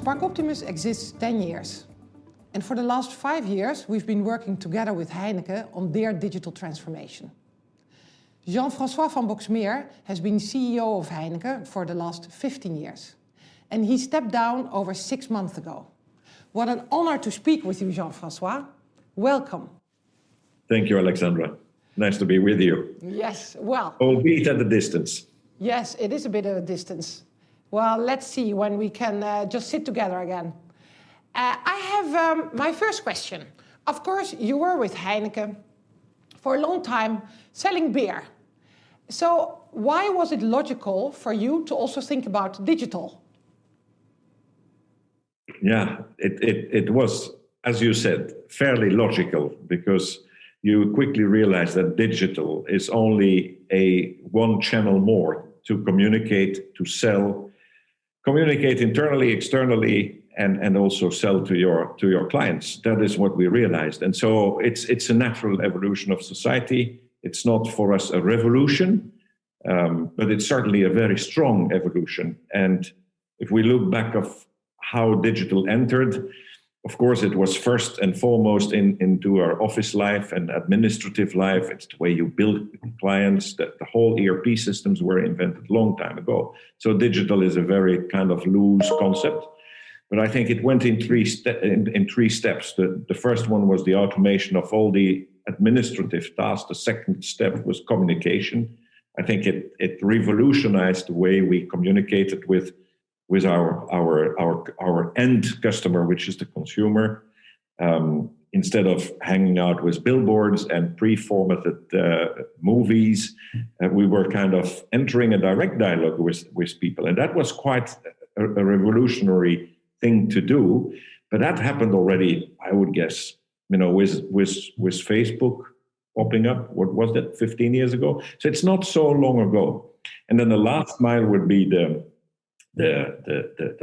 SparkOptimus exists 10 years. And for the last 5 years, we've been working together with Heineken on their digital transformation. Jean-François van Boxmeer has been CEO of Heineken for the last 15 years. And he stepped down over 6 months ago. What an honor to speak with you, Jean-François. Welcome. Thank you, Alexandra. Nice to be with you. Yes, well. Albeit at a distance. Yes, it is a bit of a distance. Well, let's see when we can just sit together again. I have my first question. Of course, you were with Heineken for a long time selling beer. So why was it logical for you to also think about digital? Yeah, it was, as you said, fairly logical because you quickly realize that digital is only one channel more to communicate, to sell, communicate internally, externally, and also sell to your clients. That is what we realized. And so it's a natural evolution of society. It's not for us a revolution, but it's certainly a very strong evolution. And if we look back of how digital entered, of course, it was first and foremost into our office life and administrative life. It's the way you build clients, that the whole ERP systems were invented a long time ago. So digital is a very kind of loose concept. But I think it went in three steps. The first one was the automation of all the administrative tasks. The second step was communication. I think it revolutionized the way we communicated with our end customer, which is the consumer. Instead of hanging out with billboards and pre-formatted movies, we were kind of entering a direct dialogue with people. And that was quite a revolutionary thing to do. But that happened already, I would guess, with Facebook popping up. What was that, 15 years ago? So it's not so long ago. And then the last mile would be the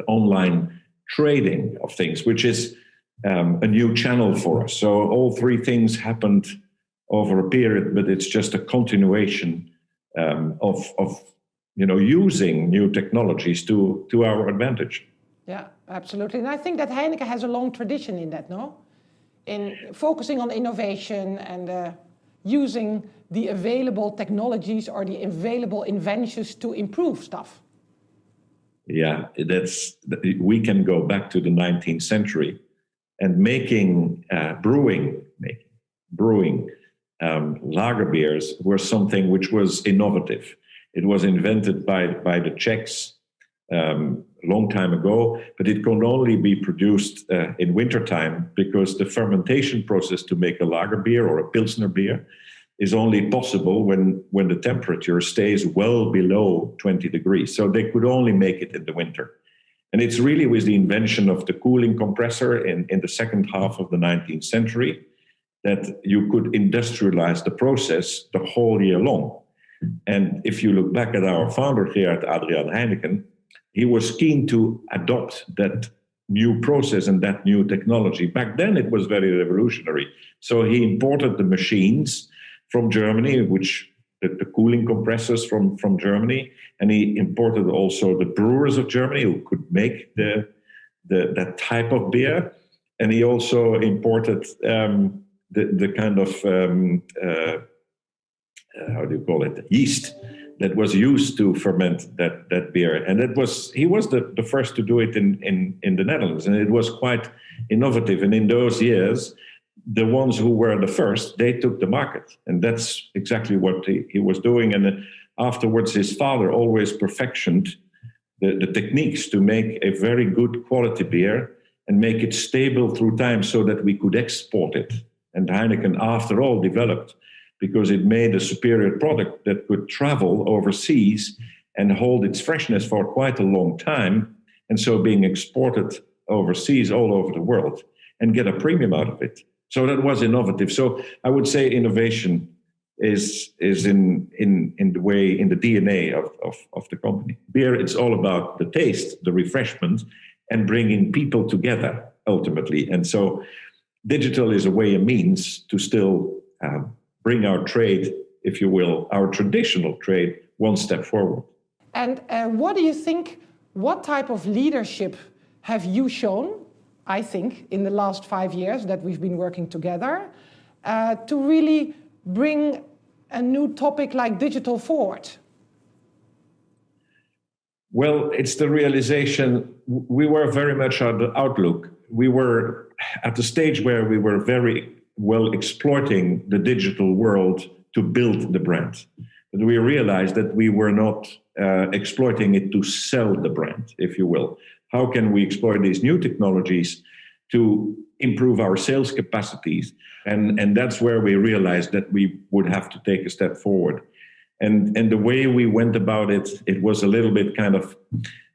online trading of things, which is a new channel for us. So all three things happened over a period, but it's just a continuation of using new technologies to our advantage. Yeah, absolutely. And I think that Heineken has a long tradition in that, no? In focusing on innovation and using the available technologies or the available inventions to improve stuff. Yeah, we can go back to the 19th century and making brewing lager beers were something which was innovative. It was invented by the Czechs a long time ago, but it could only be produced in wintertime because the fermentation process to make a lager beer or a Pilsner beer is only possible when the temperature stays well below 20 degrees. So they could only make it in the winter. And it's really with the invention of the cooling compressor in the second half of the 19th century that you could industrialize the process the whole year long. And if you look back at our founder here at Adriaan Heineken, he was keen to adopt that new process and that new technology. Back then it was very revolutionary. So he imported the machines from Germany, which the cooling compressors from Germany, and he imported also the brewers of Germany who could make that type of beer, and he also imported the kind of how do you call it, yeast that was used to ferment that beer, and he was the first to do it in the Netherlands, and it was quite innovative. And in those years, the ones who were the first, they took the market. And that's exactly what he was doing. And afterwards, his father always perfected the techniques to make a very good quality beer and make it stable through time so that we could export it. And Heineken, after all, developed because it made a superior product that could travel overseas and hold its freshness for quite a long time. And so being exported overseas all over the world and get a premium out of it. So that was innovative. So I would say innovation is in the way, in the DNA of the company. Beer, it's all about the taste, the refreshment, and bringing people together ultimately. And so digital is a way, a means to still bring our trade, if you will, our traditional trade, one step forward. And what do you think, what type of leadership have you shown, I think, in the last 5 years that we've been working together, to really bring a new topic like digital forward? Well, it's the realization. We were very much on the outlook. We were at the stage where we were very well exploiting the digital world to build the brand. But we realized that we were not exploiting it to sell the brand, if you will. How can we exploit these new technologies to improve our sales capacities? And that's where we realized that we would have to take a step forward. And the way we went about it, it was a little bit kind of,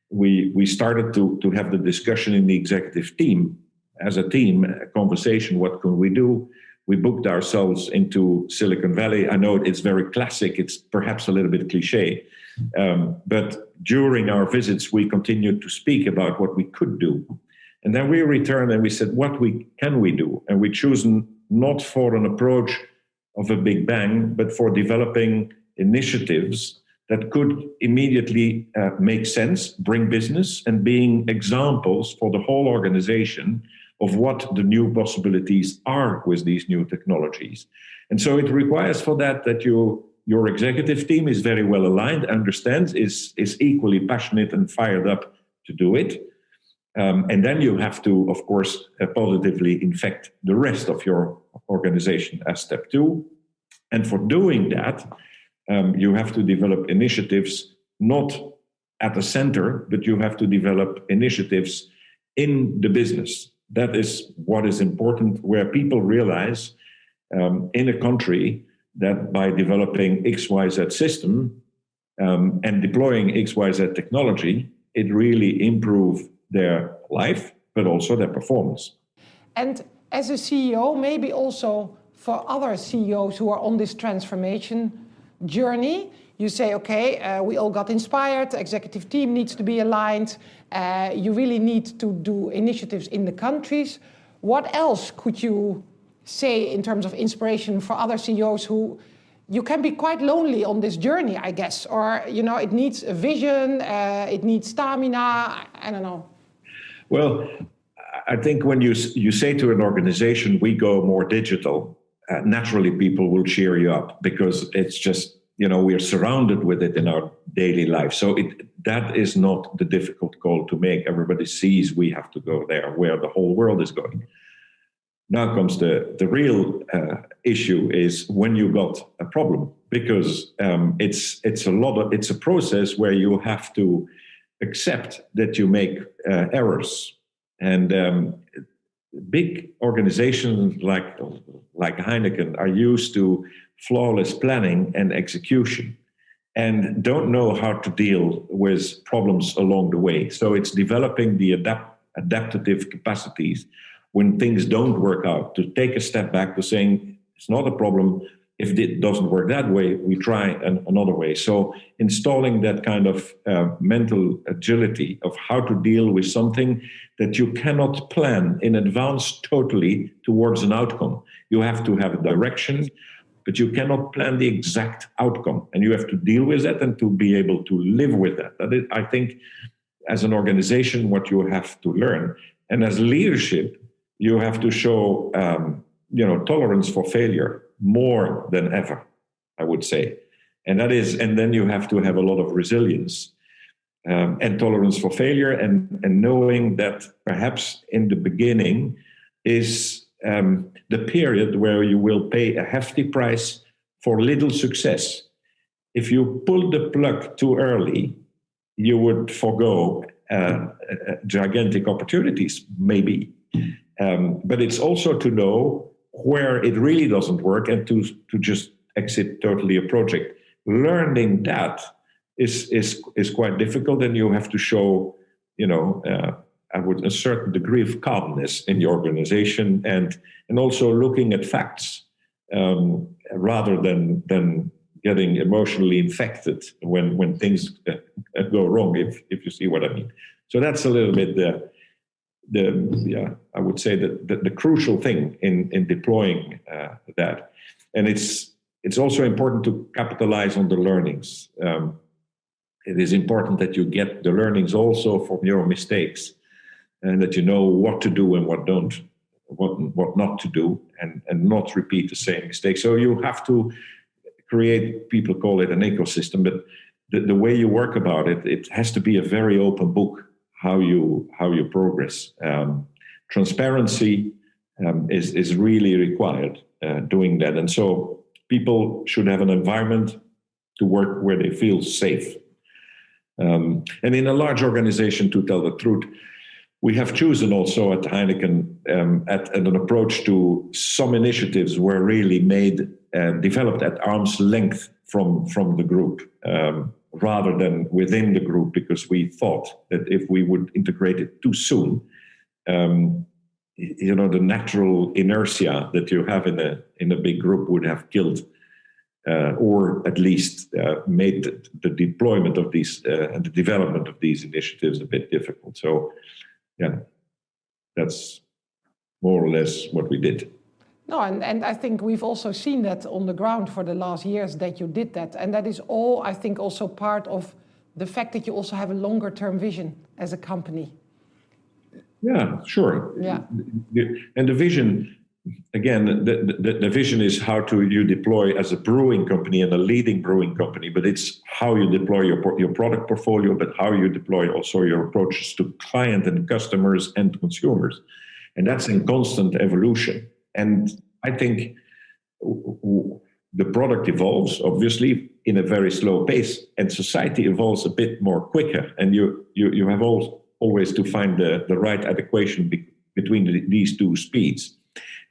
we started to have the discussion in the executive team, as a team, a conversation, what can we do? We booked ourselves into Silicon Valley. I know it's very classic, it's perhaps a little bit cliche, but during our visits, we continued to speak about what we could do. And then we returned and we said, what can we do? And we chose not for an approach of a big bang, but for developing initiatives that could immediately make sense, bring business, and being examples for the whole organization of what the new possibilities are with these new technologies. And so it requires for that your executive team is very well aligned, understands, is equally passionate and fired up to do it. And then you have to, of course, positively infect the rest of your organization as step two. And for doing that, you have to develop initiatives not at the center, but you have to develop initiatives in the business. That is what is important, where people realize in a country that by developing XYZ system and deploying XYZ technology, it really improves their life, but also their performance. And as a CEO, maybe also for other CEOs who are on this transformation journey, you say, okay, we all got inspired, the executive team needs to be aligned, you really need to do initiatives in the countries. What else could you say in terms of inspiration for other CEOs who you can be quite lonely on this journey, I guess, or, you know, it needs a vision, it needs stamina, I don't know. Well, I think when you say to an organization, we go more digital, naturally people will cheer you up because it's just, you know, we are surrounded with it in our daily life. So that is not the difficult call to make. Everybody sees we have to go there where the whole world is going. Now comes the real issue is when you got a problem, because it's a process where you have to accept that you make errors. And big organizations like Heineken are used to flawless planning and execution and don't know how to deal with problems along the way. So it's developing the adaptive capacities when things don't work out, to take a step back to saying it's not a problem. If it doesn't work that way, we try another way. So installing that kind of mental agility of how to deal with something that you cannot plan in advance totally towards an outcome. You have to have a direction, but you cannot plan the exact outcome. And you have to deal with that and to be able to live with that. That is, I think, as an organization, what you have to learn. And as leadership, you have to show tolerance for failure more than ever, I would say. And then you have to have a lot of resilience and tolerance for failure and knowing that perhaps in the beginning is the period where you will pay a hefty price for little success. If you pull the plug too early, you would forgo gigantic opportunities, maybe. But it's also to know where it really doesn't work and to just exit totally a project. Learning that is quite difficult, and you have to show, a certain degree of calmness in the organization and also looking at facts rather than getting emotionally infected when things go wrong, if you see what I mean. So that's a little bit I would say the crucial thing in deploying that. And it's also important to capitalize on the learnings. It is important that you get the learnings also from your mistakes. and that you know what to do and what not to do, and not repeat the same mistake. So you have to create, people call it an ecosystem, but the way you work about it, it has to be a very open book, how you progress. Transparency is really required doing that. And so people should have an environment to work where they feel safe. And in a large organization, to tell the truth, we have chosen also at Heineken at an approach to some initiatives were really developed at arm's length from the group, rather than within the group, because we thought that if we would integrate it too soon, the natural inertia that you have in a big group would have killed, or at least made the deployment of these and the development of these initiatives a bit difficult. So, yeah, that's more or less what we did. No, and I think we've also seen that on the ground for the last years that you did that. And that is all, I think, also part of the fact that you also have a longer term vision as a company. Yeah, sure. Yeah. And the vision, again, the vision is how you deploy as a brewing company and a leading brewing company, but it's how you deploy your product portfolio, but how you deploy also your approaches to client and customers and consumers. And that's in constant evolution. And I think the product evolves, obviously, in a very slow pace, and society evolves a bit more quicker. And you have always to find the right adequation between these two speeds.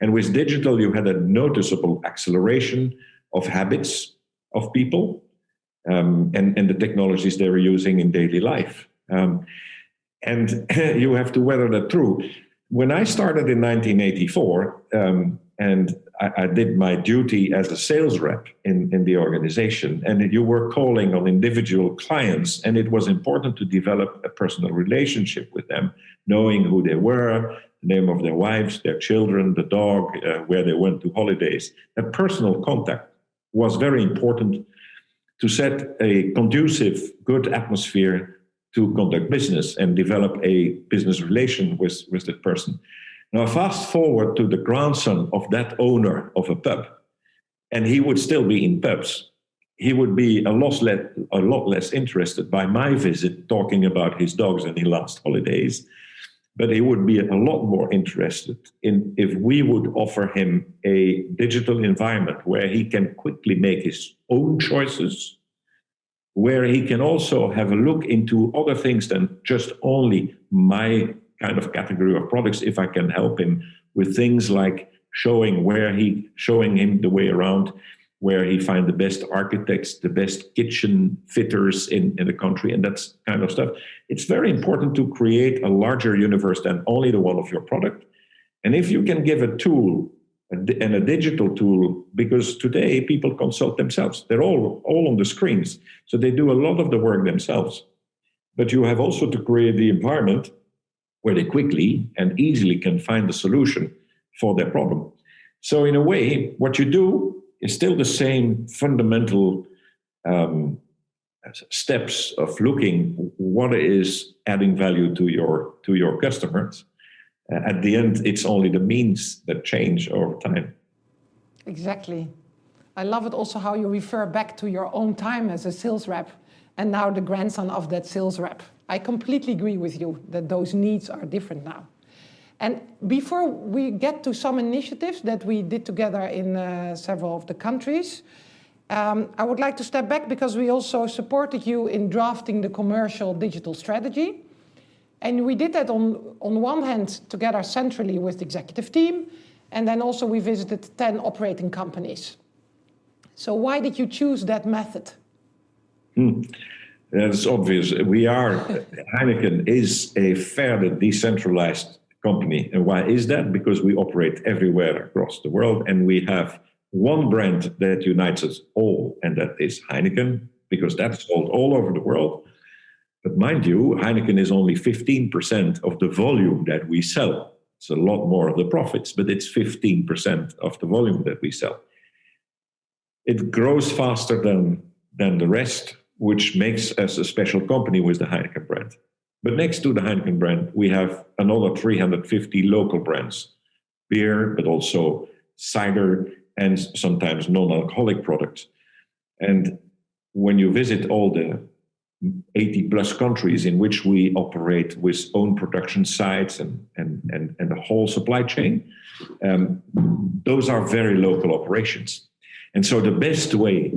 And with digital, you had a noticeable acceleration of habits of people and the technologies they were using in daily life. And you have to weather that through. When I started in 1984, and I did my duty as a sales rep in the organization, and you were calling on individual clients, and it was important to develop a personal relationship with them, knowing who they were, the name of their wives, their children, the dog, where they went to holidays. That personal contact was very important to set a conducive, good atmosphere to conduct business and develop a business relation with that person. Now, fast forward to the grandson of that owner of a pub, and he would still be in pubs. He would be a lot less interested by my visit talking about his dogs and his last holidays, but he would be a lot more interested in if we would offer him a digital environment where he can quickly make his own choices, where he can also have a look into other things than just only my kind of category of products, if I can help him with things like showing him the way around, where he find the best architects, the best kitchen fitters in the country, and that kind of stuff. It's very important to create a larger universe than only the one of your product. And if you can give a tool, and a digital tool, because today people consult themselves. They're all on the screens. So they do a lot of the work themselves. But you have also to create the environment where they quickly and easily can find the solution for their problem. So in a way, what you do is still the same fundamental steps of looking what is adding value to your customers. At the end, it's only the means that change over time. Exactly. I love it also how you refer back to your own time as a sales rep and now the grandson of that sales rep. I completely agree with you that those needs are different now. And before we get to some initiatives that we did together in several of the countries, I would like to step back because we also supported you in drafting the commercial digital strategy. And we did that on one hand together centrally with the executive team, and then also we visited 10 operating companies. So why did you choose that method? That's obvious. Heineken is a fairly decentralized company. And why is that? Because we operate everywhere across the world, and we have one brand that unites us all, and that is Heineken, because that's sold all over the world. But mind you, Heineken is only 15% of the volume that we sell. It's a lot more of the profits, but it's 15% of the volume that we sell. It grows faster than the rest, which makes us a special company with the Heineken brand. But next to the Heineken brand, we have another 350 local brands, beer, but also cider and sometimes non-alcoholic products. And when you visit all the 80 plus countries in which we operate with own production sites and the whole supply chain, those are very local operations. And so the best way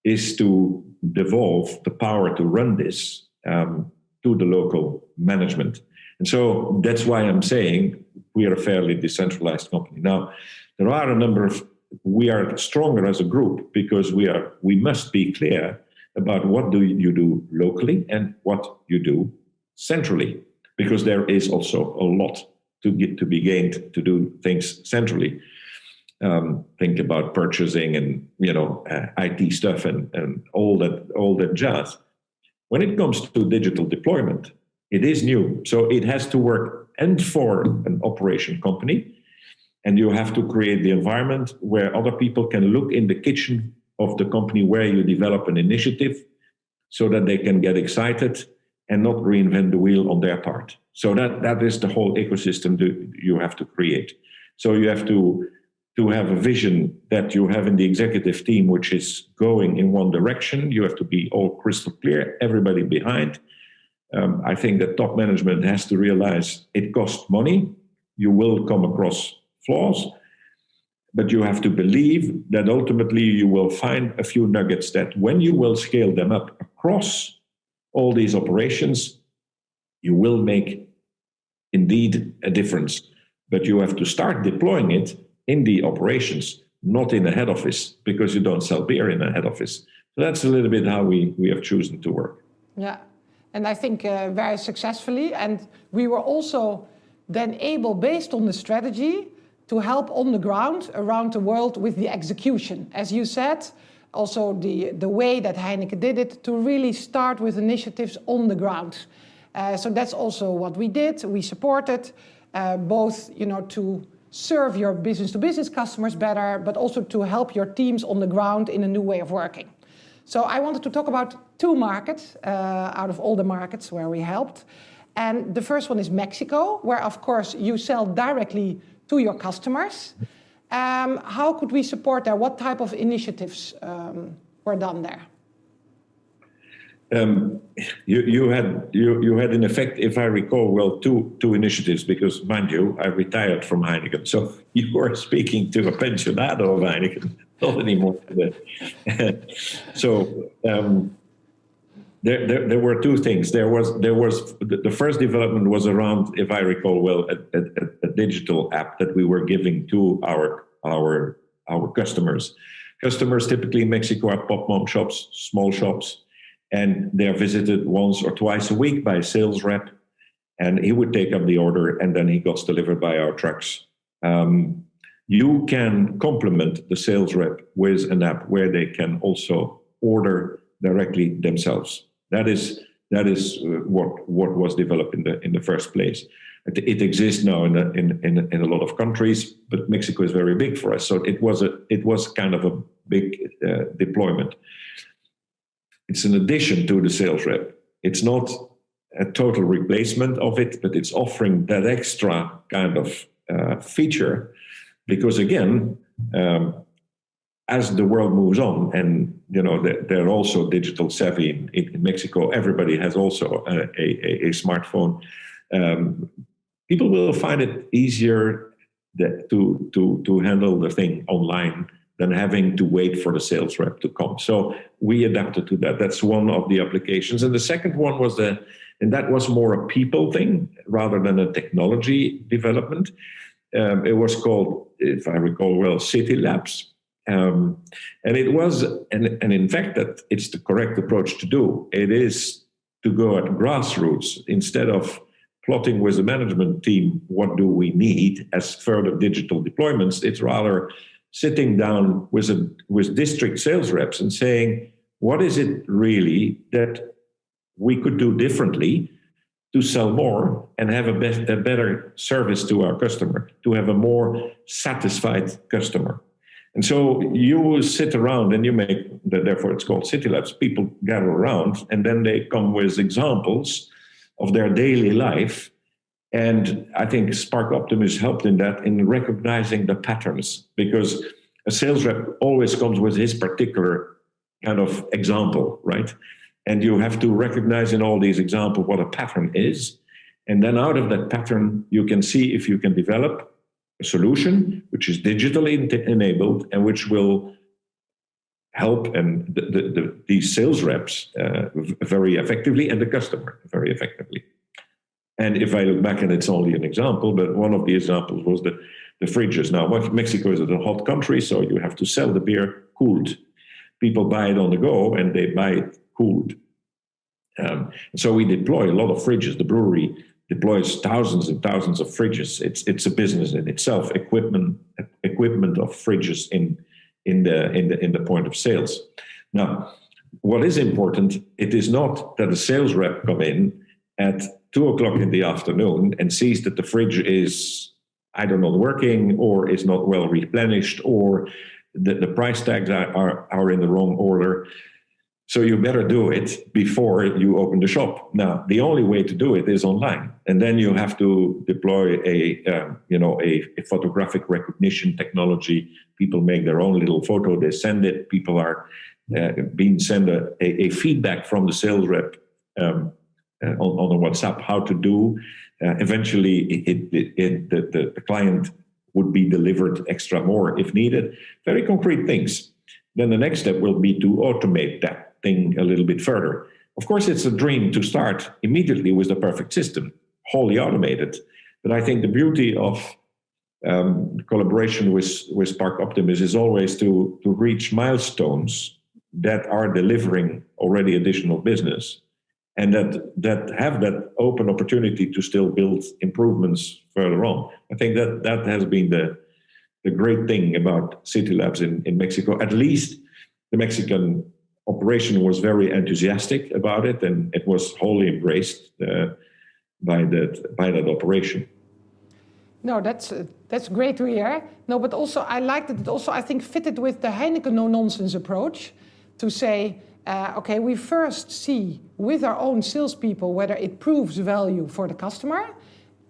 is to devolve the power to run this to the local management. And so that's why I'm saying we are a fairly decentralized company. Now, there are a number of, we are stronger as a group because we must be clear about what do you do locally and what you do centrally, because there is also a lot to be gained to do things centrally. Think about purchasing and IT stuff and all that jazz. When it comes to digital deployment, it is new, so it has to work and for an operation company, and you have to create the environment where other people can look in the kitchen of the company where you develop an initiative, so that they can get excited and not reinvent the wheel on their part. So that is the whole ecosystem that you have to create. So you have to have a vision that you have in the executive team, which is going in one direction. You have to be all crystal clear, everybody behind. I think that top management has to realize it costs money. You will come across flaws, but you have to believe that ultimately you will find a few nuggets that when you will scale them up across all these operations, you will make indeed a difference. But you have to start deploying it in the operations, not in the head office, because you don't sell beer in a head office. So that's a little bit how we have chosen to work. Yeah, and I think very successfully. And we were also then able, based on the strategy, to help on the ground around the world with the execution. As you said, also the way that Heineken did it, to really start with initiatives on the ground. So that's also what we did. We supported both, to serve your business-to-business customers better, but also to help your teams on the ground in a new way of working. So I wanted to talk about two markets out of all the markets where we helped. And the first one is Mexico, where, of course, you sell directly to your customers. How could we support there? What type of initiatives were done there? You had in effect, if I recall well, two initiatives, because mind you, I retired from Heineken. So you were speaking to a pensionado of Heineken, not anymore. So there were two things. There was the first development was around, if I recall well, a digital app that we were giving to our customers. Customers typically in Mexico are pop-mom shops, small shops, and they are visited once or twice a week by a sales rep, and he would take up the order, and then he got delivered by our trucks. You can complement the sales rep with an app where they can also order directly themselves. That is what was developed in the first place. It exists now in a lot of countries, but Mexico is very big for us, so it was kind of a big deployment. It's an addition to the sales rep. It's not a total replacement of it, but it's offering that extra kind of feature, because again, as the world moves on, and they're also digital savvy in Mexico. Everybody has also a smartphone. People will find it easier to handle the thing online than having to wait for the sales rep to come. So we adapted to that. That's one of the applications. And the second one was and that was more a people thing rather than a technology development. It was called, if I recall well, City Labs. And it was, and in fact, that it's the correct approach to do. It is to go at grassroots instead of plotting with the management team what do we need as further digital deployments. It's rather sitting down with district sales reps and saying, what is it really that we could do differently to sell more and have a better service to our customer, to have a more satisfied customer. And so you will sit around and you therefore it's called City Labs. People gather around and then they come with examples of their daily life. And I think SparkOptimus helped in that, in recognizing the patterns, because a sales rep always comes with his particular kind of example, right? And you have to recognize in all these examples what a pattern is. And then out of that pattern, you can see if you can develop a solution which is digitally enabled and which will help and these sales reps very effectively and the customer very effectively. And if I look back, and it's only an example, but one of the examples was the fridges. Now, Mexico is a hot country, so you have to sell the beer cooled. People buy it on the go, and they buy it cooled. So we deploy a lot of fridges. The brewery deploys thousands and thousands of fridges. It's a business in itself. Equipment of fridges in the point of sales. Now, what is important? It is not that a sales rep come in at 2:00 in the afternoon and sees that the fridge is, I don't know, working or is not well replenished, or the price tags are in the wrong order. So you better do it before you open the shop. Now, the only way to do it is online, and then you have to deploy a photographic recognition technology. People make their own little photo, they send it. People are being sent a feedback from the sales rep on the WhatsApp how to do. Eventually, the client would be delivered extra more if needed. Very concrete things. Then the next step will be to automate that thing a little bit further. Of course, it's a dream to start immediately with the perfect system, wholly automated. But I think the beauty of collaboration with SparkOptimus is always to reach milestones that are delivering already additional business, and that have that open opportunity to still build improvements further on. I think that has been the great thing about City Labs in Mexico. At least the Mexican operation was very enthusiastic about it, and it was wholly embraced by that operation. No, that's great to hear. No, but also I liked it. It also, I think, fitted with the Heineken no-nonsense approach to say, okay, we first see with our own salespeople whether it proves value for the customer,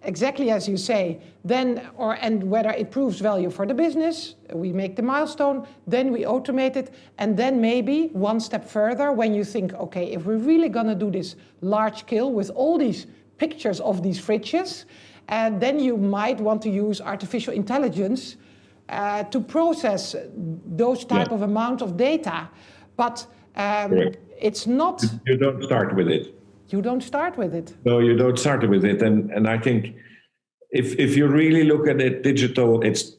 exactly as you say, and whether it proves value for the business. We make the milestone, then we automate it, and then maybe one step further when you think, okay, if we're really gonna do this large scale with all these pictures of these fridges, then you might want to use artificial intelligence to process those type of amount of data. But it's not... You don't start with it. You don't start with it. No, you don't start with it. And I think if you really look at it, digital, it's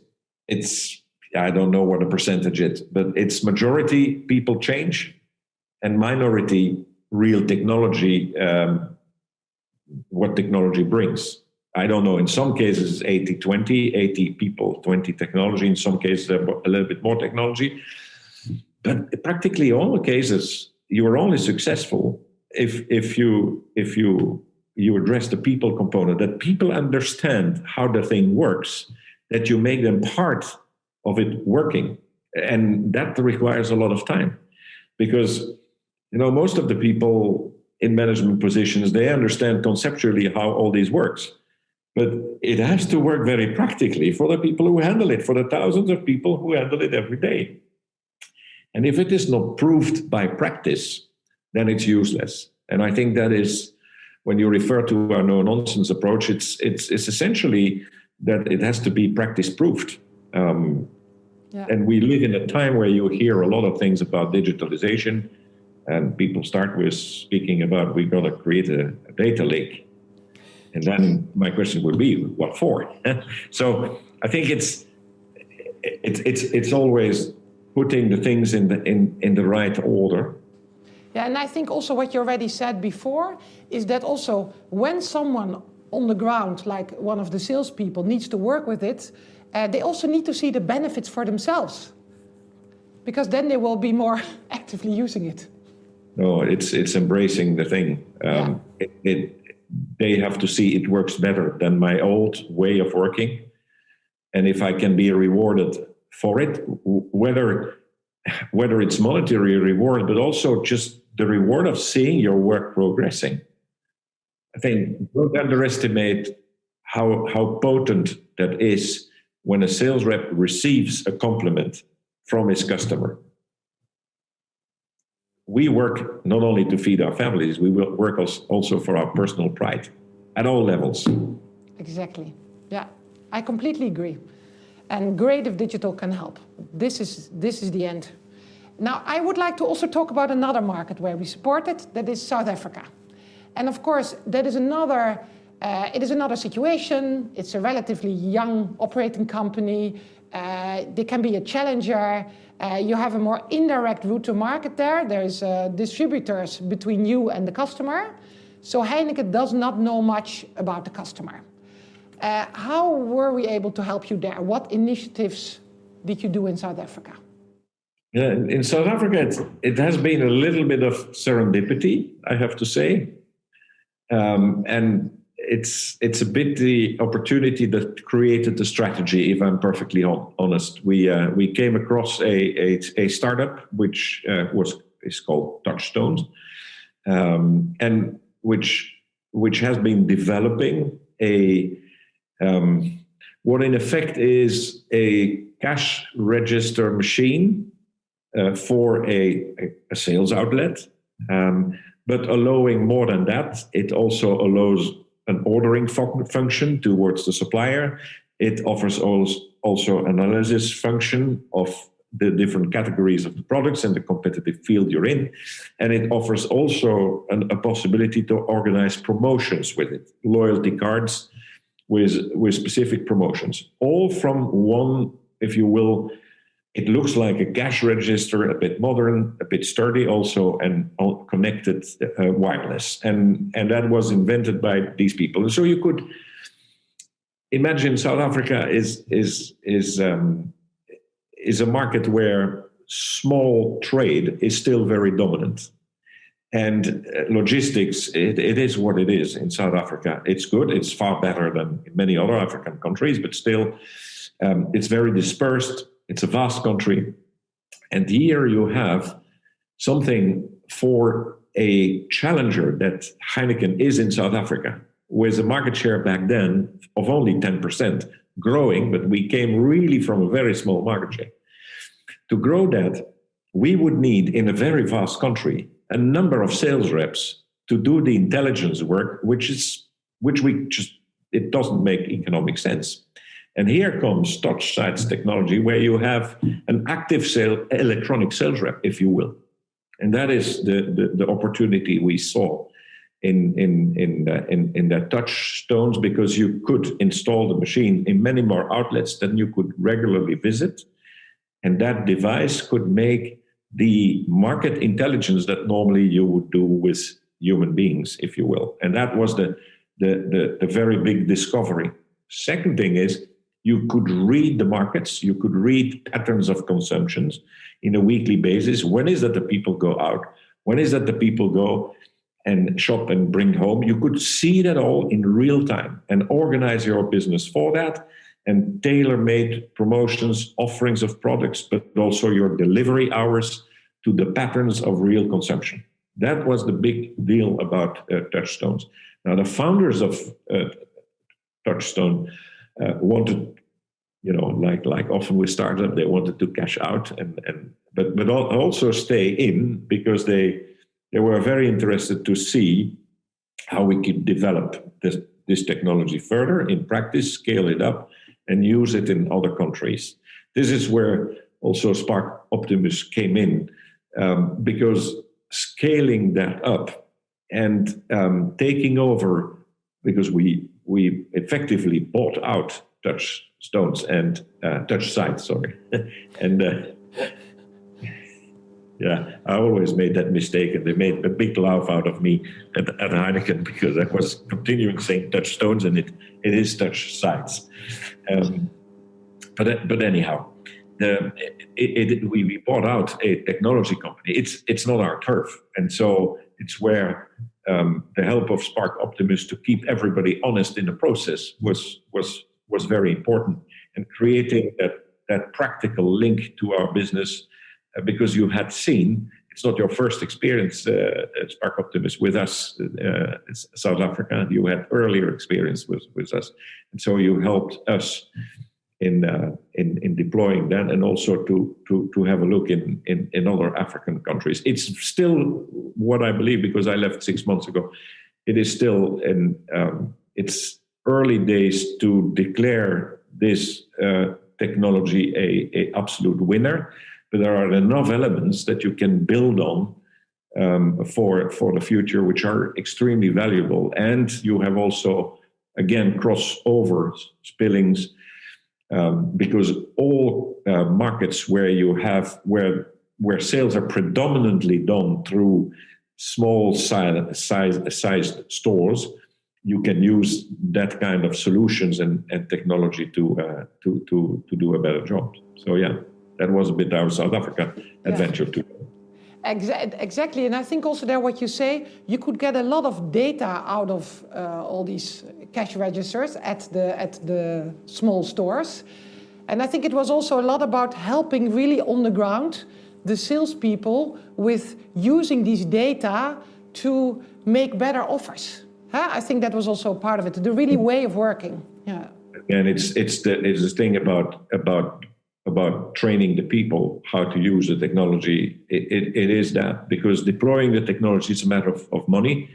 I don't know what the percentage is, but it's majority people change and minority real technology, what technology brings. I don't know, in some cases it's 80-20, 80 people, 20 technology. In some cases a little bit more technology. But practically all the cases, you are only successful if you address the people component, that people understand how the thing works, that you make them part of it working. And that requires a lot of time, because most of the people in management positions, they understand conceptually how all this works. But it has to work very practically for the people who handle it, for the thousands of people who handle it every day. And if it is not proved by practice, then it's useless. And I think that is, when you refer to our no-nonsense approach, it's essentially that it has to be practice-proofed. And we live in a time where you hear a lot of things about digitalization, and people start with speaking about we're going to create a data lake. And then my question would be, what for? So I think it's always putting the things in the right order. Yeah, and I think also what you already said before is that also when someone on the ground, like one of the salespeople, needs to work with it, they also need to see the benefits for themselves, because then they will be more actively using it. No, it's embracing the thing. They have to see it works better than my old way of working, and if I can be rewarded for it, whether it's monetary reward, but also just the reward of seeing your work progressing. I think don't underestimate how potent that is when a sales rep receives a compliment from his customer. We work not only to feed our families, we will work also for our personal pride at all levels. Exactly. Yeah, I completely agree. And great if digital can help. This is the end. Now, I would like to also talk about another market where we support it, that is South Africa. And of course, that is it is another situation. It's a relatively young operating company. They can be a challenger. You have a more indirect route to market there. There's distributors between you and the customer. So Heineken does not know much about the customer. How were we able to help you there? What initiatives did you do in South Africa? In South Africa, it has been a little bit of serendipity, I have to say. And it's a bit the opportunity that created the strategy, if I'm perfectly honest. We came across a startup which is called Touchstones, and which has been developing what in effect is a cash register machine for a sales outlet, but allowing more than that. It also allows an ordering function towards the supplier. It offers also analysis function of the different categories of the products and the competitive field you're in. And it offers also a possibility to organize promotions with it, loyalty cards with specific promotions, all from one, if you will. It looks like a cash register, a bit modern, a bit sturdy also, and connected wireless. And that was invented by these people. And so you could imagine South Africa is a market where small trade is still very dominant. And logistics, it is what it is in South Africa. It's good. It's far better than in many other African countries, but still it's very dispersed. It's a vast country. And here you have something for a challenger that Heineken is in South Africa, with a market share back then of only 10%, growing, but we came really from a very small market share. To grow that, we would need, in a very vast country, a number of sales reps to do the intelligence work, it doesn't make economic sense. And here comes TouchSites technology, where you have an active electronic sales rep, if you will. And that is the opportunity we saw in that Touchstones, because you could install the machine in many more outlets than you could regularly visit. And that device could make the market intelligence that normally you would do with human beings, if you will. And that was the very big discovery. Second thing is, you could read the markets, you could read patterns of consumptions in a weekly basis. When is that the people go out? When is that the people go and shop and bring home? You could see that all in real time and organize your business for that, and tailor-made promotions, offerings of products, but also your delivery hours to the patterns of real consumption. That was the big deal about Touchstones. Now, the founders of Touchstone wanted, like often with startup, they wanted to cash out, but also stay in, because they were very interested to see how we could develop this technology further in practice, scale it up, and use it in other countries. This is where also SparkOptimus came in, because scaling that up and taking over, because we effectively bought out Touchstones and TouchSites, sorry. And yeah, I always made that mistake, and they made a big laugh out of me at Heineken, because I was continuing saying Touchstones, and it is TouchSites. But anyhow, we bought out a technology company. It's not our turf, and so it's where the help of SparkOptimus to keep everybody honest in the process was very important, and creating that practical link to our business, because you had seen it's not your first experience at SparkOptimus with us, South Africa. You had earlier experience with us, and so you helped us in deploying that, and also to have a look in other African countries. It's still what I believe, because I left 6 months ago. It is still it's early days to declare this technology a absolute winner, but there are enough elements that you can build on for the future, which are extremely valuable. And you have also, again, crossover spillings, because all markets where sales are predominantly done through small sized stores, you can use that kind of solutions and technology to do a better job. So yeah, that was a bit our South Africa adventure too. Exactly, and I think also there what you say, you could get a lot of data out of all these cash registers at the small stores. And I think it was also a lot about helping really on the ground the salespeople with using these data to make better offers. I think that was also part of it, the really way of working. Yeah. And it's the thing about training the people how to use the technology. It is that, because deploying the technology is a matter of money.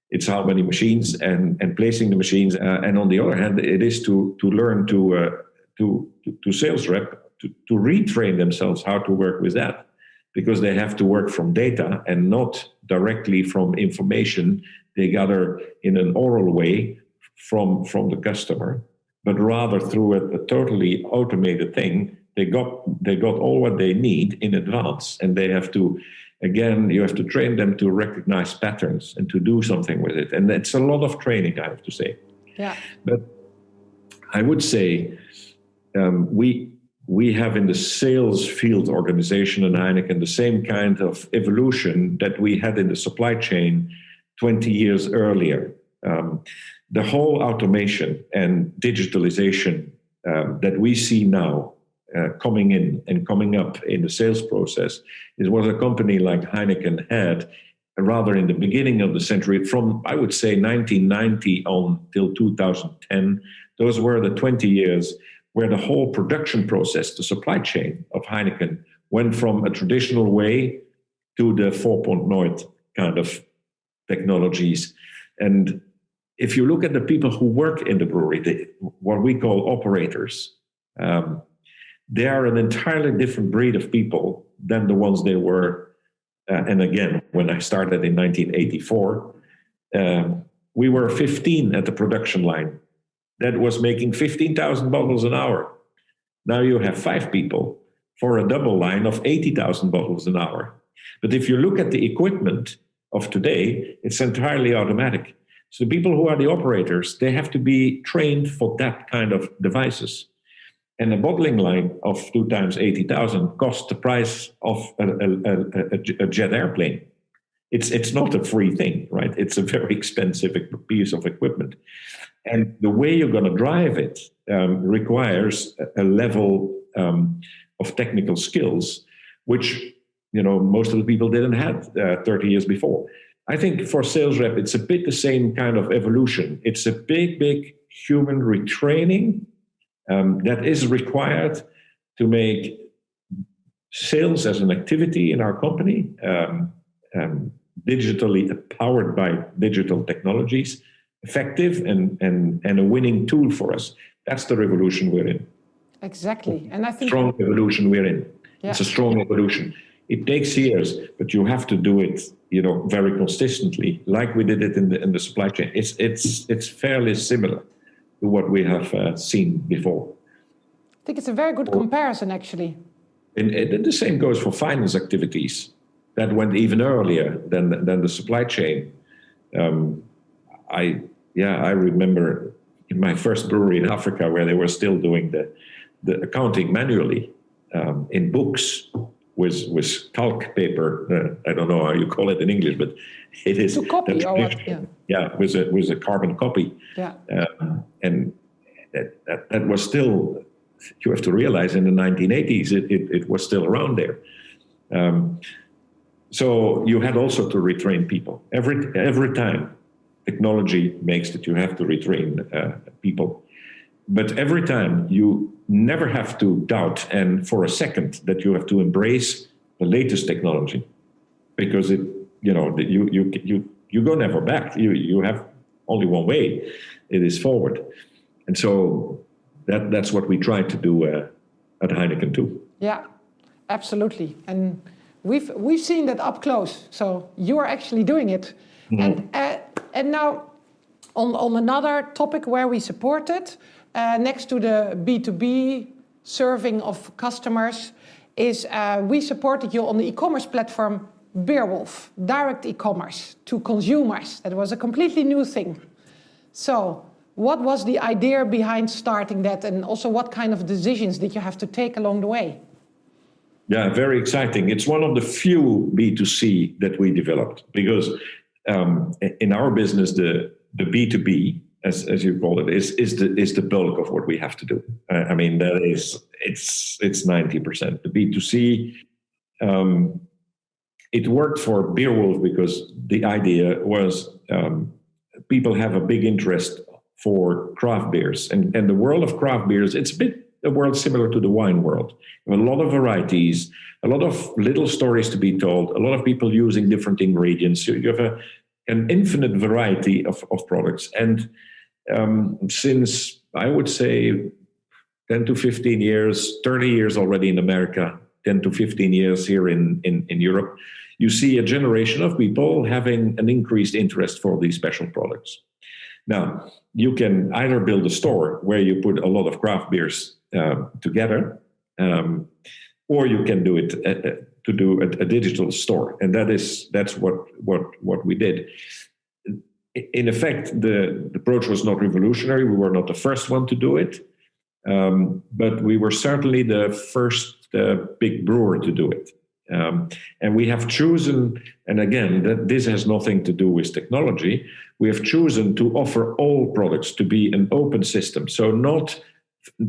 It's how many machines and placing the machines. And on the other hand, it is to learn to sales rep to retrain themselves how to work with that, because they have to work from data and not directly from information they gather in an oral way from the customer, but rather through a totally automated thing. They got all what they need in advance, and they have to, again, you have to train them to recognize patterns and to do something with it. And it's a lot of training, I have to say. Yeah. But I would say we have in the sales field organization in Heineken the same kind of evolution that we had in the supply chain 20 years earlier. The whole automation and digitalization that we see now coming in and coming up in the sales process is what a company like Heineken had rather in the beginning of the century, from, I would say, 1990 on till 2010. Those were the 20 years where the whole production process, the supply chain of Heineken, went from a traditional way to the 4.0 kind of technologies. And if you look at the people who work in the brewery, what we call operators, they are an entirely different breed of people than the ones they were. And again, when I started in 1984, we were 15 at the production line that was making 15,000 bottles an hour. Now you have 5 people for a double line of 80,000 bottles an hour. But if you look at the equipment of today, it's entirely automatic. So the people who are the operators, they have to be trained for that kind of devices. And a bottling line of 2 times 80,000 costs the price of a jet airplane. It's not a free thing, right? It's a very expensive piece of equipment. And the way you're going to drive it requires a level of technical skills, which most of the people didn't have 30 years before. I think for sales rep, it's a bit the same kind of evolution. It's a big human retraining that is required to make sales as an activity in our company, digitally powered by digital technologies, effective and a winning tool for us. That's the revolution we're in. Exactly. And I think strong evolution we're in. Yeah. It's a strong evolution. It takes years, but you have to do it, very consistently, like we did it in the supply chain. It's fairly similar to what we have seen before. I think it's a very good comparison, actually. And the same goes for finance activities. That went even earlier than the supply chain. I remember in my first brewery in Africa where they were still doing the accounting manually in books with calc paper. I don't know how you call it in English, but it is to copy or what? Yeah, with a carbon copy. Yeah, and that was still. You have to realize in the 1980s it was still around there. So you had also to retrain people. Every time technology makes that you have to retrain people. But every time you never have to doubt and for a second that you have to embrace the latest technology, because you go never back. You have only one way. It is forward. And so that's what we try to do at Heineken too. Yeah, absolutely. And we've seen that up close. So you are actually doing it. Mm-hmm. And now on another topic where we support it, next to the B2B serving of customers, is we supported you on the e-commerce platform Beerwolf, direct e-commerce to consumers. That was a completely new thing. So what was the idea behind starting that, and also what kind of decisions did you have to take along the way? Yeah, very exciting. It's one of the few B2C that we developed, because in our business, the B2B, as you call it, is the bulk of what we have to do. I mean, it's 90%. The B2C, it worked for Beerwolf because the idea was people have a big interest for craft beers. And the world of craft beers, it's a bit a world similar to the wine world. You have a lot of varieties, a lot of little stories to be told, a lot of people using different ingredients. You have an infinite variety of products. And since, I would say, 10 to 15 years, 30 years already in America, 10 to 15 years here in Europe, you see a generation of people having an increased interest for these special products. Now, you can either build a store where you put a lot of craft beers together, or you can do it to do a digital store, and that's what we did. In effect, the approach was not revolutionary. We were not the first one to do it, but we were certainly the first big brewer to do it. And we have chosen, and again, that this has nothing to do with technology, we have chosen to offer all products to be an open system. So not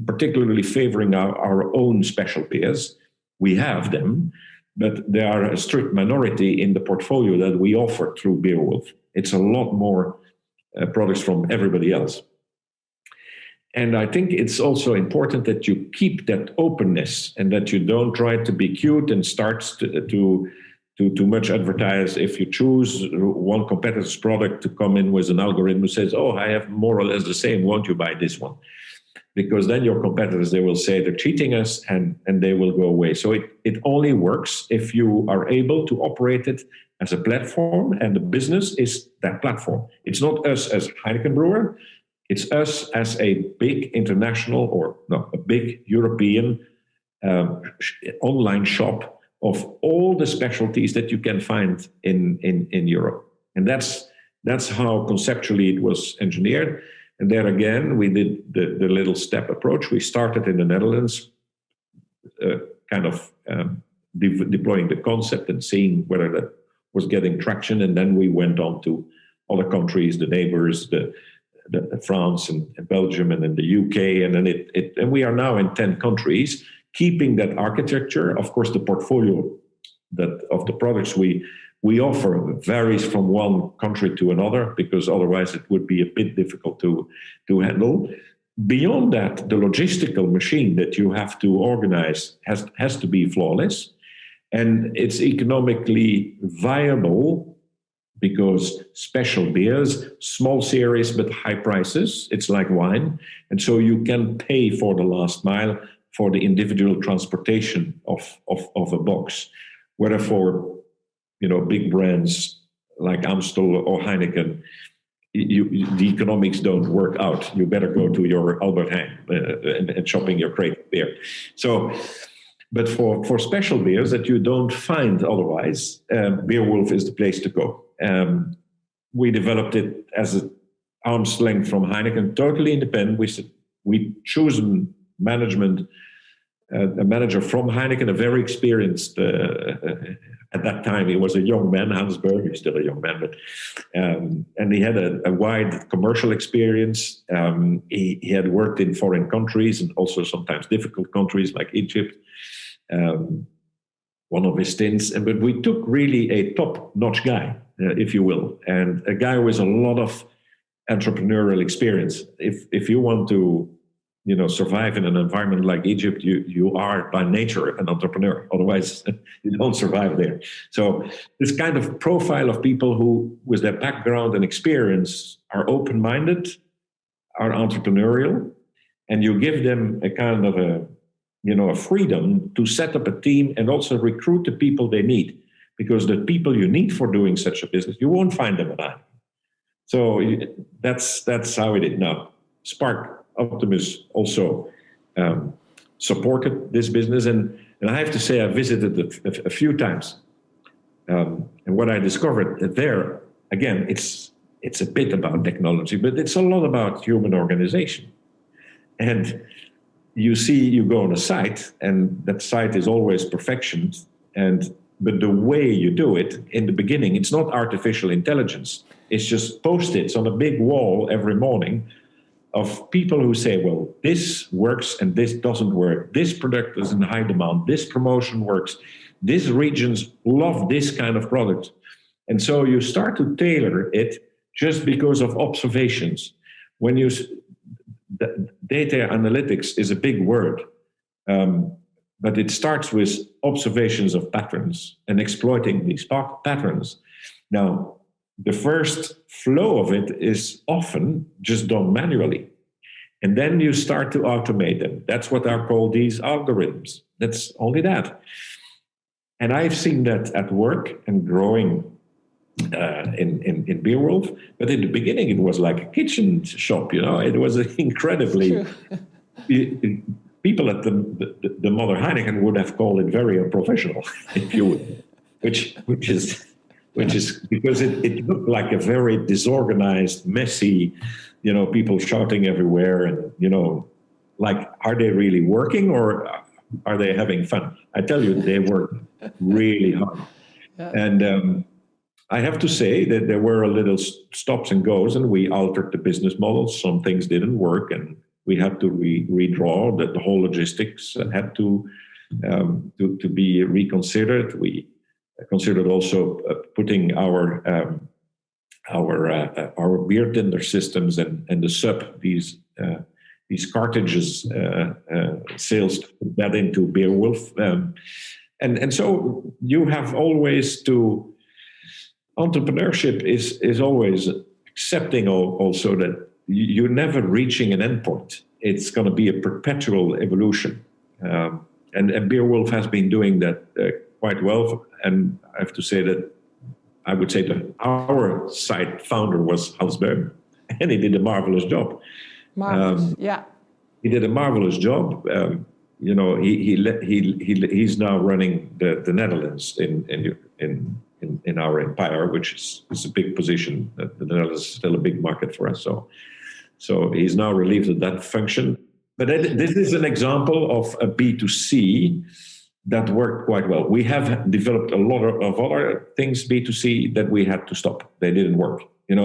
particularly favoring our own special beers. We have them, but they are a strict minority in the portfolio that we offer through Beerwolf. It's a lot more products from everybody else. And I think it's also important that you keep that openness and that you don't try to be cute and start to too much advertise. If you choose one competitor's product to come in with an algorithm who says, oh, I have more or less the same, won't you buy this one? Because then your competitors, they will say they're cheating us and they will go away. So it only works if you are able to operate it as a platform, and the business is that platform. It's not us as Heineken brewer. It's us as a big international a big European online shop of all the specialties that you can find in Europe. And that's how conceptually it was engineered. And there again, we did the little step approach. We started in the Netherlands, deploying the concept and seeing whether that was getting traction. And then we went on to other countries, the neighbors, the France and Belgium and then the UK, and then and we are now in 10 countries, keeping that architecture. Of course, the portfolio of the products we offer varies from one country to another, because otherwise it would be a bit difficult to handle. Beyond that, the logistical machine that you have to organize has to be flawless, and it's economically viable. Because special beers, small series but high prices, it's like wine. And so you can pay for the last mile for the individual transportation of a box. Whether for big brands like Amstel or Heineken, the economics don't work out. You better go to your Albert Heijn and shopping your crate of beer. So, but for special beers that you don't find otherwise, Beerwolf is the place to go. We developed it as an arm's length from Heineken, totally independent. We choose a manager from Heineken, a very experienced, at that time he was a young man, Hans Berg, he's still a young man, but and he had a wide commercial experience. He had worked in foreign countries and also sometimes difficult countries like Egypt. one of his stints. But we took really a top-notch guy, if you will, and a guy with a lot of entrepreneurial experience. If you want to, survive in an environment like Egypt, you are by nature an entrepreneur. Otherwise, you don't survive there. So this kind of profile of people who, with their background and experience, are open-minded, are entrepreneurial, and you give them a kind of a freedom to set up a team and also recruit the people they need. Because the people you need for doing such a business, you won't find them at Heineken. So that's how it is now. SparkOptimus also supported this business, and I have to say I visited it a few times. And what I discovered there, again, it's a bit about technology, but it's a lot about human organization. And you go on a site, and that site is always perfection, but the way you do it in the beginning, it's not artificial intelligence. It's just post-its on a big wall every morning of people who say, well, this works and this doesn't work. This product is in high demand. This promotion works. These regions love this kind of product. And so you start to tailor it just because of observations. Data analytics is a big word, but it starts with observations of patterns and exploiting these patterns. Now, the first flow of it is often just done manually. And then you start to automate them. That's what are called these algorithms. That's only that. And I've seen that at work and growing in Beerwolf. But in the beginning, it was like a kitchen shop, It was incredibly... People at the mother Heineken would have called it very unprofessional, if you would, which is because it looked like a very disorganized, messy, people shouting everywhere, and like, are they really working or are they having fun? I tell you, they work really hard, and I have to say that there were a little stops and goes, and we altered the business model. Some things didn't work, and we had to redraw. That the whole logistics had to be reconsidered. We considered also putting our beer tender systems and the sub these cartridges sales to put that into Beerwolf, and so you have always to. Entrepreneurship is always accepting also that you're never reaching an endpoint. It's going to be a perpetual evolution. And Beerwolf has been doing that quite well. And I have to say that I would say that our site founder was Hans Beum, and he did a marvelous job. Marvelous, yeah. He did a marvelous job. He's now running the Netherlands in our empire, which is a big position. The Netherlands is still a big market for us. So he's now relieved of that function. But this is an example of a B2C that worked quite well. We have developed a lot of other things B2C that we had to stop. They didn't work. In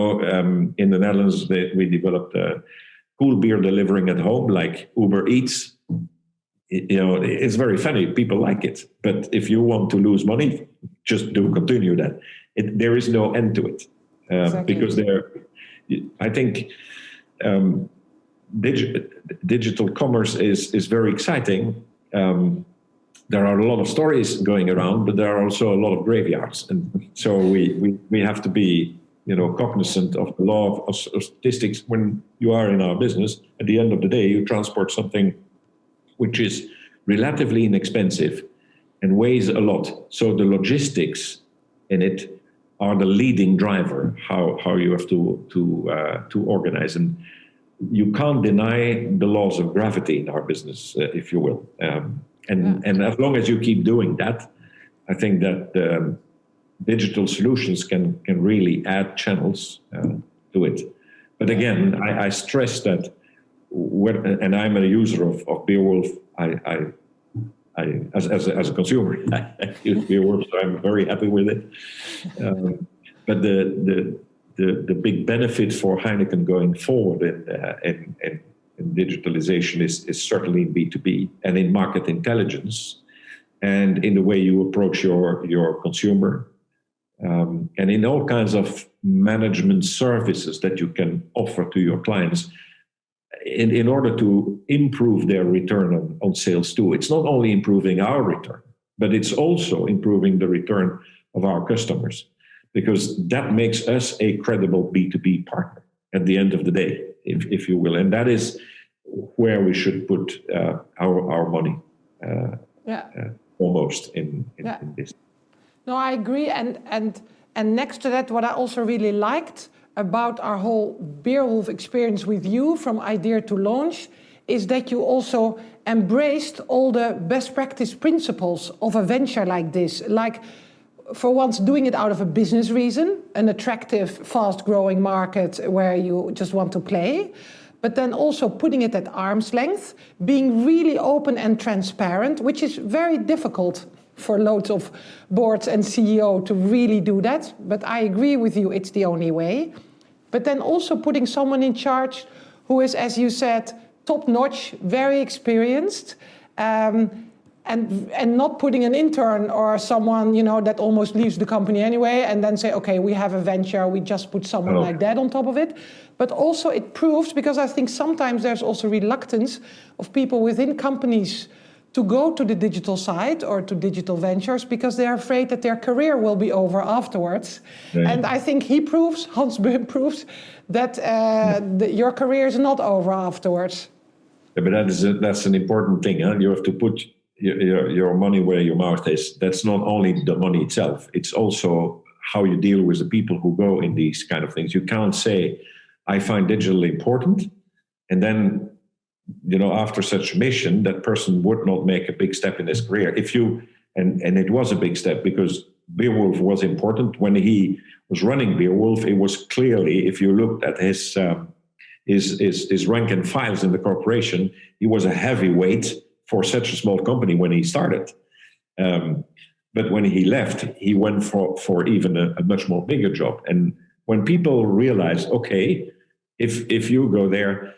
the Netherlands, we developed cool beer delivering at home, like Uber Eats. It's very funny. People like it. But if you want to lose money, just continue that. There is no end to it. Exactly. Because I think digital commerce is very exciting. There are a lot of stories going around, but there are also a lot of graveyards. And so we have to be cognizant of the law of statistics when you are in our business. At the end of the day, you transport something which is relatively inexpensive and weighs a lot. So the logistics in it are the leading driver, how you have to organize. And you can't deny the laws of gravity in our business, if you will. And as long as you keep doing that, I think that digital solutions can really add channels to it. But again, I stress that, and I'm a user of Beerwolf. I as a consumer, I use Beerwolf, so I'm very happy with it. But the big benefit for Heineken going forward in digitalization is certainly in B2B and in market intelligence. and in the way you approach your consumer, and in all kinds of management services that you can offer to your clients in order to improve their return on sales too. It's not only improving our return, but it's also improving the return of our customers, because that makes us a credible B2B partner at the end of the day, if you will. And that is where we should put our money almost in this. No, I agree. And next to that, what I also really liked about our whole Beerwolf experience with you from idea to launch is that you also embraced all the best practice principles of a venture like this. Like, for once, doing it out of a business reason, an attractive, fast-growing market where you just want to play, but then also putting it at arm's length, being really open and transparent, which is very difficult for loads of boards and CEO to really do that. But I agree with you, it's the only way. But then also putting someone in charge who is, as you said, top-notch, very experienced, and not putting an intern or someone, that almost leaves the company anyway, and then say, okay, we have a venture, we just put someone like that on top of it. But also it proves, because I think sometimes there's also reluctance of people within companies to go to the digital side or to digital ventures because they're afraid that their career will be over afterwards. Right. And I think Hans Böhm proves that your career is not over afterwards. Yeah, but that's an important thing. Huh? You have to put your money where your mouth is. That's not only the money itself, it's also how you deal with the people who go in these kind of things. You can't say, I find digital important, and then after such a mission, that person would not make a big step in his career. And it was a big step, because Beerwolf was important. When he was running Beerwolf, it was clearly, if you looked at his rank and files in the corporation, he was a heavyweight for such a small company when he started. But when he left, he went for even a much more bigger job. And when people realized, okay, if you go there,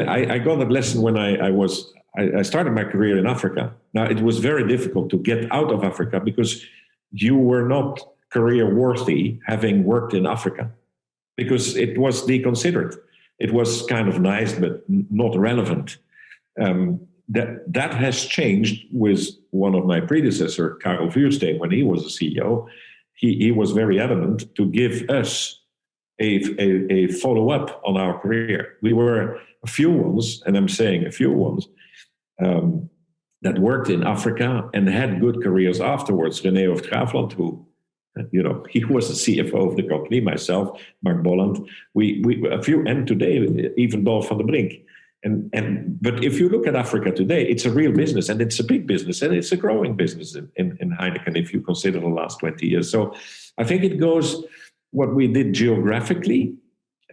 I got that lesson when I started my career in Africa. Now, it was very difficult to get out of Africa because you were not career worthy having worked in Africa, because it was deconsidered. It was kind of nice, but not relevant. That has changed with one of my predecessor, Karel Vuursteen, when he was a CEO. He was very adamant to give us a follow-up on our career. We were a few ones, and I'm saying a few ones, that worked in Africa and had good careers afterwards. René of Graafland, who, he was the CFO of the company, myself, Mark Bolland, we a few, and today, even Dolf van der Brink. But if you look at Africa today, it's a real business, and it's a big business, and it's a growing business in Heineken, if you consider the last 20 years. So I think it goes what we did geographically.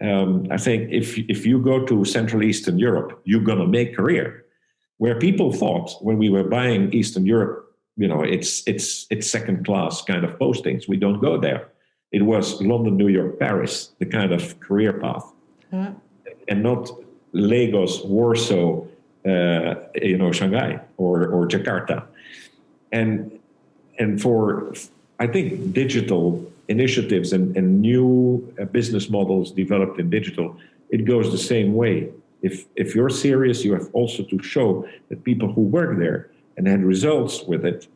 I think if you go to Central Eastern Europe, you're going to make career. Where people thought when we were buying Eastern Europe, it's second class kind of postings. We don't go there. It was London, New York, Paris, the kind of career path, and not Lagos, Warsaw, Shanghai or Jakarta. And for, I think, digital initiatives and new business models developed in digital, it goes the same way. If you're serious, you have also to show that people who work there and had results with it,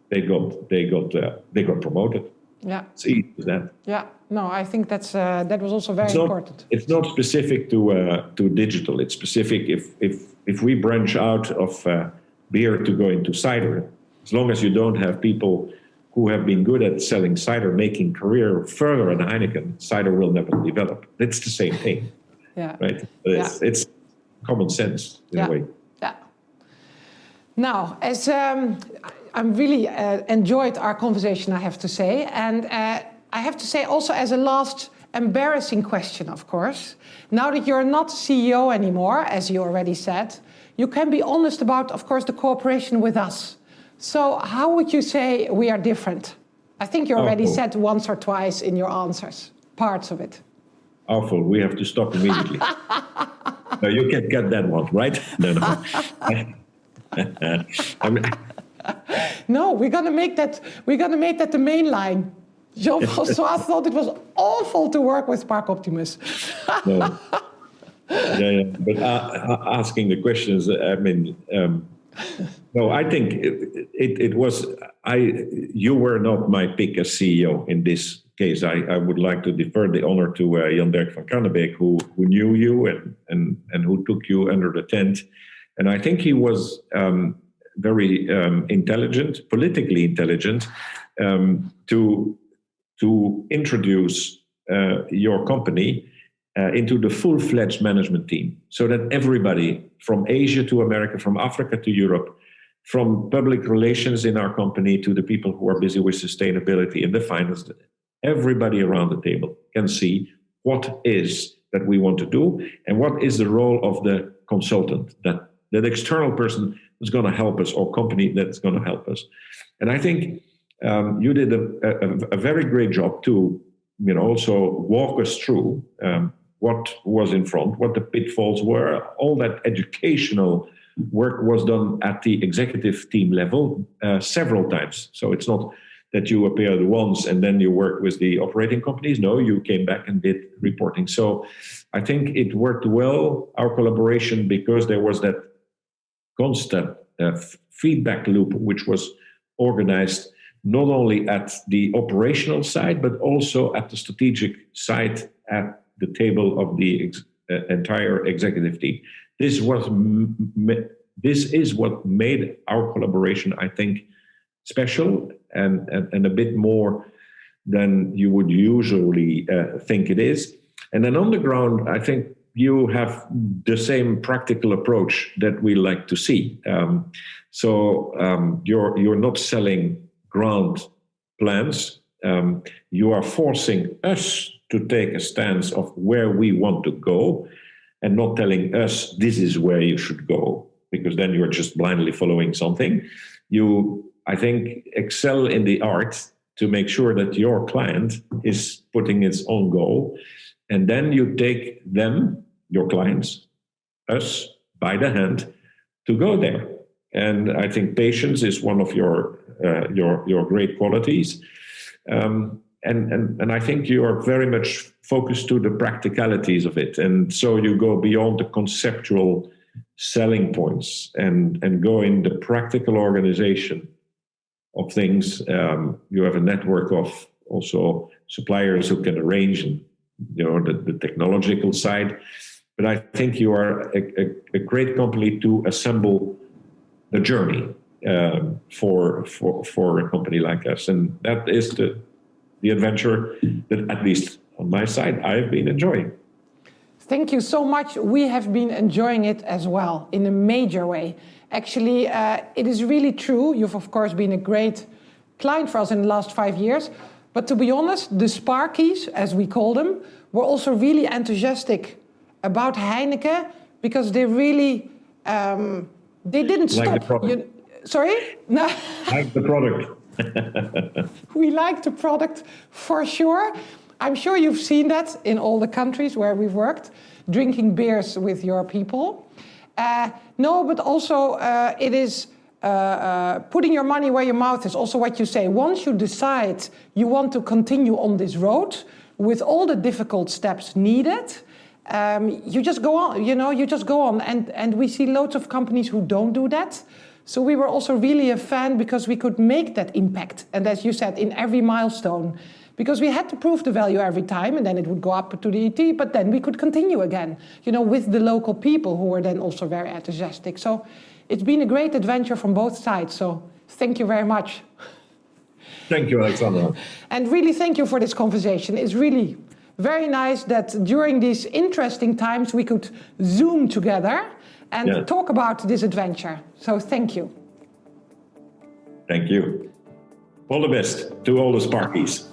they got promoted. Yeah, it's easy as that. Yeah, no, I think that was also very important. It's not specific to digital. It's specific if we branch out of beer to go into cider. As long as you don't have people who have been good at selling cider making career further in Heineken, cider will never develop. It's the same thing. Yeah. Right. It's common sense in a way. Yeah. Now, as I'm really enjoyed our conversation, I have to say, and I have to say also as a last embarrassing question, of course. Now that you're not CEO anymore, as you already said, you can be honest about, of course, the cooperation with us. So how would you say we are different? I think you already said once or twice in your answers, parts of it. Awful. We have to stop immediately. No, you can get that one, right? No. No, we're gonna make that the main line. Jean-François thought it was awful to work with SparkOptimus. No. Yeah. But asking the questions, I mean, no, I think it was. You were not my pick as CEO in this case. I would like to defer the honor to Jan-Dirk van Karnebeek, who knew you and who took you under the tent. And I think he was very intelligent, politically intelligent, to introduce your company into the full-fledged management team, so that everybody from Asia to America, from Africa to Europe, from public relations in our company to the people who are busy with sustainability and the finance, everybody around the table can see what is that we want to do and what is the role of the consultant, that external person who's going to help us, or company that's going to help us. And I think you did a very great job to, also walk us through what was in front, what the pitfalls were. All that educational work was done at the executive team level several times. So it's not that you appeared once and then you worked with the operating companies. No, you came back and did reporting. So I think it worked well, our collaboration, because there was that constant feedback loop, which was organized not only at the operational side, but also at the strategic side at the table of the entire executive team. This is what made our collaboration, I think, special and a bit more than you would usually think it is. And then on the ground, I think you have the same practical approach that we like to see. You're not selling ground plans. You are forcing us to take a stance of where we want to go, and not telling us this is where you should go, because then you're just blindly following something. You, I think, excel in the art to make sure that your client is putting its own goal, and then you take them, your clients, us, by the hand to go there. And I think patience is one of your great qualities. And I think you are very much focused to the practicalities of it. And so you go beyond the conceptual selling points and go in the practical organization of things. You have a network of also suppliers who can arrange, the technological side. But I think you are a great company to assemble the journey for a company like us. And that is the adventure that, at least on my side, I've been enjoying. Thank you so much. We have been enjoying it as well, in a major way. Actually, it is really true. You've, of course, been a great client for us in the last 5 years. But to be honest, the Sparkies, as we call them, were also really enthusiastic about Heineken, because they really, they didn't like stop. The product. Sorry? No. Like the product. We like the product for sure. I'm sure you've seen that in all the countries where we've worked, drinking beers with your people. No, but also it is putting your money where your mouth is, also what you say. Once you decide you want to continue on this road with all the difficult steps needed, you just go on, you just go on. And we see loads of companies who don't do that. So we were also really a fan because we could make that impact. And as you said, in every milestone, because we had to prove the value every time, and then it would go up to the ET, but then we could continue again, with the local people who were then also very enthusiastic. So it's been a great adventure from both sides. So thank you very much. Thank you, Alexandra. And really thank you for this conversation. It's really very nice that during these interesting times we could Zoom together and talk about this adventure. So thank you. Thank you. All the best to all the Sparkies.